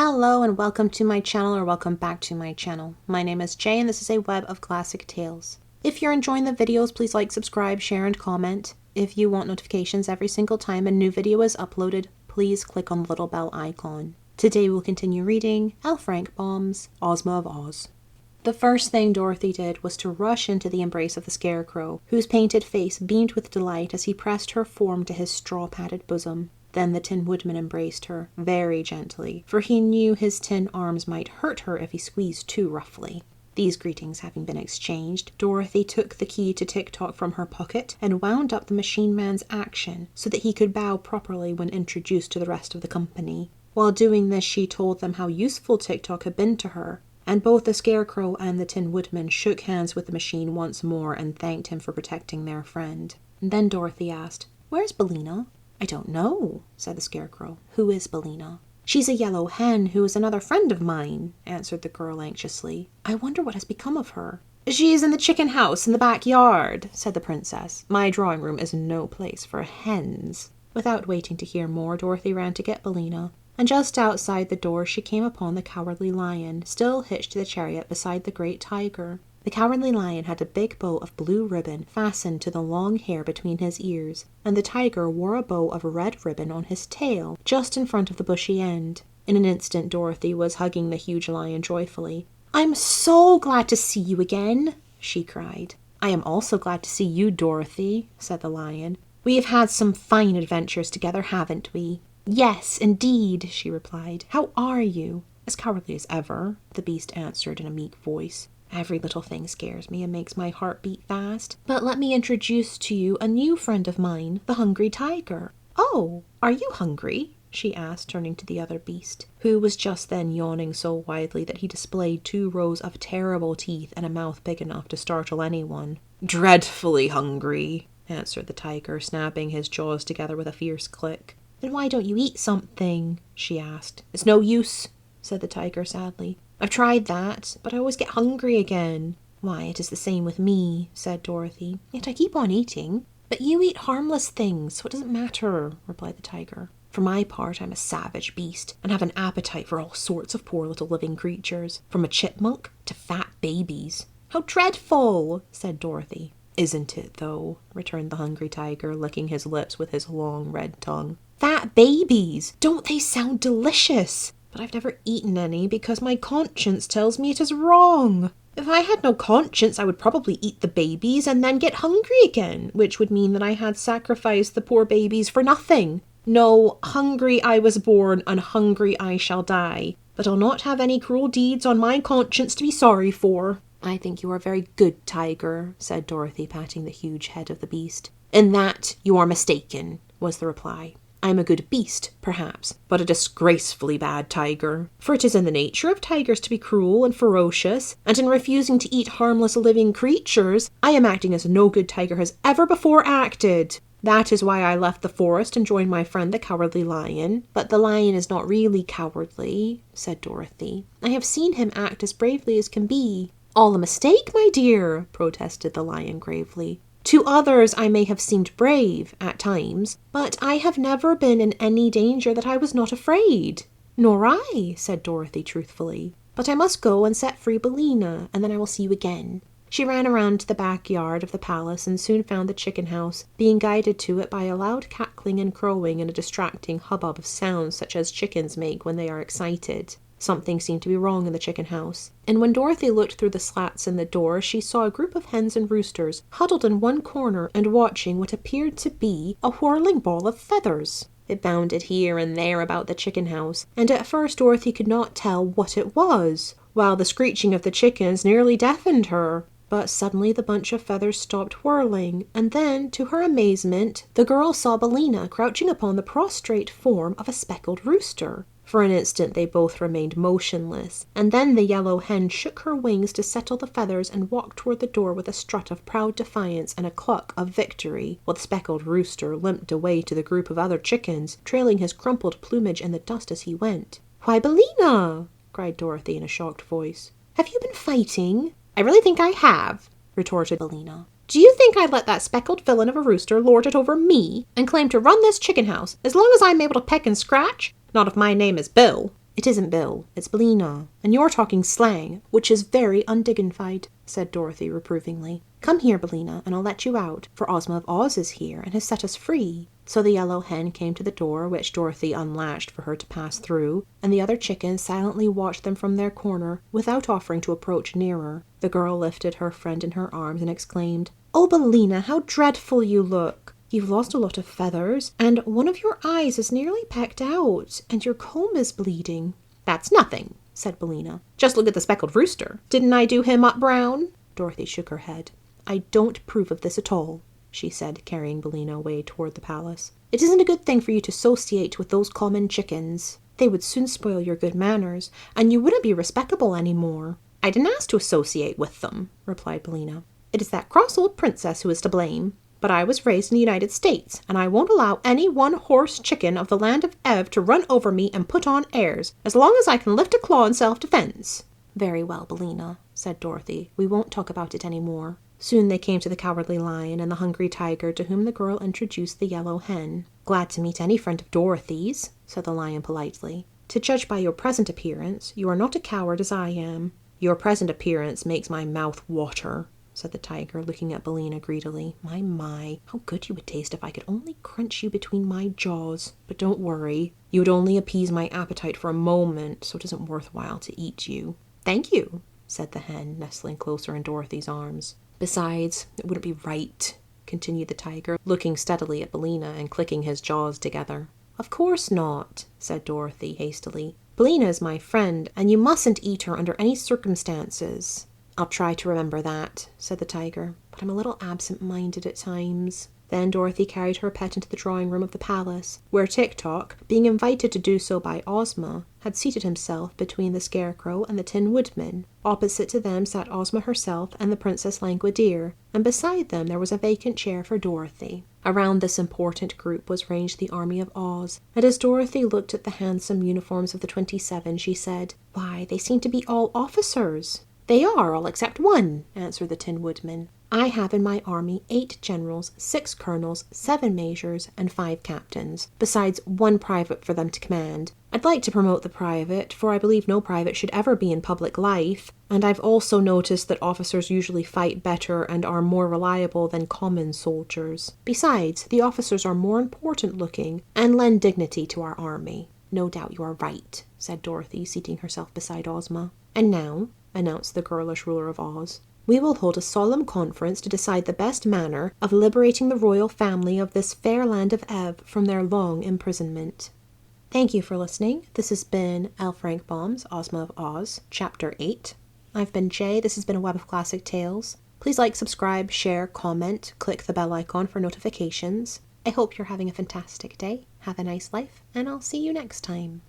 Hello and welcome to my channel, or welcome back to my channel. My name is Jay and this is a web of classic tales. If you're enjoying the videos, please like, subscribe, share, and comment. If you want notifications every single time a new video is uploaded, please click on the little bell icon. Today we'll continue reading L. Frank Baum's Ozma of Oz. The first thing Dorothy did was to rush into the embrace of the Scarecrow, whose painted face beamed with delight as he pressed her form to his straw-padded bosom. Then the Tin Woodman embraced her, very gently, for he knew his tin arms might hurt her if he squeezed too roughly. These greetings having been exchanged, Dorothy took the key to Tick-Tock from her pocket and wound up the machine man's action so that he could bow properly when introduced to the rest of the company. While doing this, she told them how useful Tick-Tock had been to her, and both the Scarecrow and the Tin Woodman shook hands with the machine once more and thanked him for protecting their friend. And then Dorothy asked, "Where's Billina?" "I don't know," said the Scarecrow. "Who is Billina?" "She's a yellow hen who is another friend of mine," answered the girl anxiously. "I wonder what has become of her." "She's in the chicken house in the backyard," said the princess. "My drawing room is no place for hens." Without waiting to hear more, Dorothy ran to get Billina, and just outside the door she came upon the Cowardly Lion, still hitched to the chariot beside the great tiger. The Cowardly Lion had a big bow of blue ribbon fastened to the long hair between his ears, and the tiger wore a bow of red ribbon on his tail, just in front of the bushy end. In an instant Dorothy was hugging the huge lion joyfully. "I'm so glad to see you again," she cried. "I am also glad to see you, Dorothy," said the lion. "We have had some fine adventures together, haven't we?" "Yes, indeed," she replied. "How are you?" "As cowardly as ever," the beast answered in a meek voice. "Every little thing scares me and makes my heart beat fast. But let me introduce to you a new friend of mine, the Hungry Tiger." "Oh, are you hungry?" she asked, turning to the other beast, who was just then yawning so widely that he displayed 2 rows of terrible teeth and a mouth big enough to startle anyone. "Dreadfully hungry," answered the tiger, snapping his jaws together with a fierce click. "Then why don't you eat something?" she asked. "It's no use," said the tiger sadly. "I've tried that, but I always get hungry again." "Why, it is the same with me," said Dorothy. "Yet I keep on eating." "But you eat harmless things, so it doesn't matter," replied the tiger. "For my part, I'm a savage beast, and have an appetite for all sorts of poor little living creatures, from a chipmunk to fat babies." "How dreadful!" said Dorothy. "Isn't it, though?" returned the Hungry Tiger, licking his lips with his long red tongue. "Fat babies! Don't they sound delicious? But I've never eaten any because my conscience tells me it is wrong. If I had no conscience, I would probably eat the babies and then get hungry again, which would mean that I had sacrificed the poor babies for nothing. No, hungry I was born, and hungry I shall die. But I'll not have any cruel deeds on my conscience to be sorry for." "I think you are a very good tiger," said Dorothy, patting the huge head of the beast. "In that you are mistaken," was the reply. "I am a good beast, perhaps, but a disgracefully bad tiger. For it is in the nature of tigers to be cruel and ferocious, and in refusing to eat harmless living creatures, I am acting as no good tiger has ever before acted. That is why I left the forest and joined my friend the Cowardly Lion." "But the lion is not really cowardly," said Dorothy. "I have seen him act as bravely as can be." "All a mistake, my dear," protested the lion gravely. "To others I may have seemed brave, at times, but I have never been in any danger that I was not afraid." "Nor I," said Dorothy truthfully. "But I must go and set free Billina, and then I will see you again." She ran around to the backyard of the palace and soon found the chicken house, being guided to it by a loud cackling and crowing and a distracting hubbub of sounds such as chickens make when they are excited. Something seemed to be wrong in the chicken house, and when Dorothy looked through the slats in the door, she saw a group of hens and roosters huddled in one corner and watching what appeared to be a whirling ball of feathers. It bounded here and there about the chicken house, and at first Dorothy could not tell what it was, while the screeching of the chickens nearly deafened her. But suddenly the bunch of feathers stopped whirling, and then, to her amazement, the girl saw Billina crouching upon the prostrate form of a speckled rooster. For an instant they both remained motionless, and then the yellow hen shook her wings to settle the feathers and walked toward the door with a strut of proud defiance and a cluck of victory, while the speckled rooster limped away to the group of other chickens, trailing his crumpled plumage in the dust as he went. "Why, Billina!" cried Dorothy in a shocked voice. "Have you been fighting?" "I really think I have," retorted Billina. "Do you think I'd let that speckled villain of a rooster lord it over me and claim to run this chicken house as long as I'm able to peck and scratch? Not if my name is Bill." It isn't Bill, it's Billina, and you're talking slang, which is very undignified, said Dorothy reprovingly. Come here, Billina, and I'll let you out, for Ozma of Oz is here and has set us free. So the yellow hen came to the door, which Dorothy unlatched for her to pass through, and the other chickens silently watched them from their corner without offering to approach nearer. The girl lifted her friend in her arms and exclaimed, "Oh, Billina, how dreadful you look! You've lost a lot of feathers, and one of your eyes is nearly pecked out, and your comb is bleeding." "That's nothing," said Billina. "Just look at the speckled rooster. Didn't I do him up brown?" Dorothy shook her head. "I don't approve of this at all," she said, carrying Billina away toward the palace. "It isn't a good thing for you to associate with those common chickens. They would soon spoil your good manners, and you wouldn't be respectable any more." "I didn't ask to associate with them," replied Billina. "It is that cross old princess who is to blame. But I was raised in the United States, and I won't allow any one-horse chicken of the land of Ev to run over me and put on airs, as long as I can lift a claw in self-defense." "Very well, Billina," said Dorothy. "We won't talk about it any more." Soon they came to the Cowardly Lion and the Hungry Tiger, to whom the girl introduced the yellow hen. "Glad to meet any friend of Dorothy's," said the lion politely. "To judge by your present appearance, you are not a coward as I am." "Your present appearance makes my mouth water," said the tiger, looking at Billina greedily. My, how good you would taste if I could only crunch you between my jaws. But don't worry, you would only appease my appetite for a moment, so it isn't worthwhile to eat you." "Thank you," said the hen, nestling closer in Dorothy's arms. "Besides, it wouldn't be right," continued the tiger, looking steadily at Billina and clicking his jaws together. "Of course not," said Dorothy hastily. "Billina is my friend, and you mustn't eat her under any circumstances." "I'll try to remember that," said the tiger, "but I'm a little absent-minded at times." Then Dorothy carried her pet into the drawing room of the palace, where Tik-Tok, being invited to do so by Ozma, had seated himself between the Scarecrow and the Tin Woodman. Opposite to them sat Ozma herself and the Princess Langwidere, and beside them there was a vacant chair for Dorothy. Around this important group was ranged the army of Oz, and as Dorothy looked at the handsome uniforms of the 27, she said, "Why, they seem to be all officers." "They are, all except one," answered the Tin Woodman. "I have in my army 8 generals, 6 colonels, 7 majors, and 5 captains, besides 1 private for them to command. I'd like to promote the private, for I believe no private should ever be in public life, and I've also noticed that officers usually fight better and are more reliable than common soldiers. Besides, the officers are more important looking and lend dignity to our army." "No doubt you are right," said Dorothy, seating herself beside Ozma. "And now," announced the girlish ruler of Oz, "we will hold a solemn conference to decide the best manner of liberating the royal family of this fair land of Ev from their long imprisonment." Thank you for listening. This has been L. Frank Baum's Ozma of Oz, Chapter 8. I've been Jay. This has been a Web of Classic Tales. Please like, subscribe, share, comment, click the bell icon for notifications. I hope you're having a fantastic day. Have a nice life, and I'll see you next time.